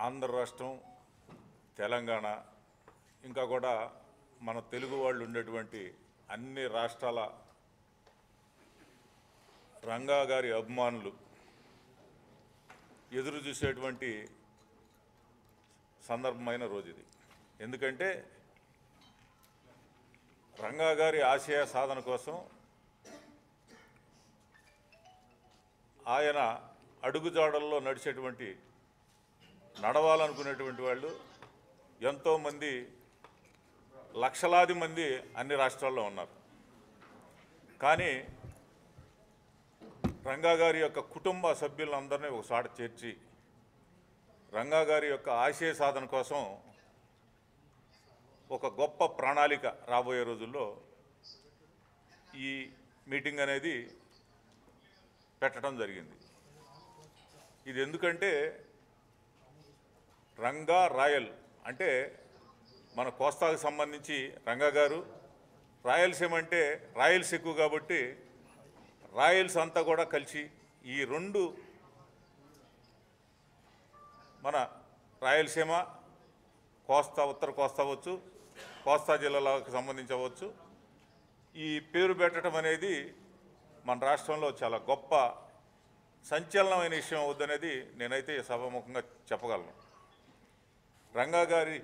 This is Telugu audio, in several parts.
ఆంధ్ర రాష్ట్రం, తెలంగాణ, ఇంకా కూడా మన తెలుగు వాళ్ళు ఉండేటువంటి అన్ని రాష్ట్రాల రంగా గారి అభిమానులు ఎదురు చూసేటువంటి సందర్భమైన రోజు ఇది. ఎందుకంటే రంగా గారి ఆశయ సాధన కోసం ఆయన అడుగుజాడల్లో నడవాలనుకునేటువంటి వాళ్ళు ఎంతోమంది, లక్షలాది మంది అన్ని రాష్ట్రాల్లో ఉన్నారు. కానీ రంగా గారి యొక్క కుటుంబ సభ్యులందరినీ ఒకసాట చేర్చి రంగా గారి యొక్క ఆశయ సాధన కోసం ఒక గొప్ప ప్రణాళిక రాబోయే రోజుల్లో ఈ మీటింగ్ అనేది పెట్టడం జరిగింది. ఇది ఎందుకంటే రంగా రాయల్ అంటే మన కోస్తాకు సంబంధించి రంగా గారు, రాయలసీమ అంటే రాయల్స్ ఎక్కువ కాబట్టి రాయల్స్ అంతా కూడా కలిసి ఈ రెండు మన రాయలసీమ, కోస్తా, ఉత్తర కోస్తా అవ్వచ్చు, కోస్తా జిల్లాలకు సంబంధించి అవ్వచ్చు, ఈ పేరు పెట్టడం అనేది మన రాష్ట్రంలో చాలా గొప్ప సంచలనమైన విషయం అవుద్దనేది నేనైతే సభాముఖంగా చెప్పగలను. రంగా గారి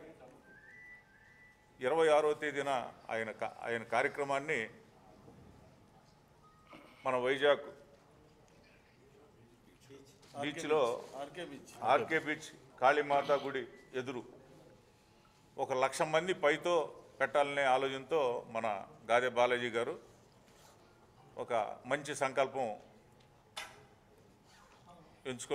26వ తేదీన ఆయన కార్యక్రమాన్ని మన వైజాగ్ బీచ్లో ఆర్కే బీచ్ కాళీమాత గుడి ఎదురు 1,00,000 మంది పైతో పెట్టాలనే ఆలోచనతో మన గాదె బాలాజీ గారు ఒక మంచి సంకల్పం ఎంచుకున్నారు.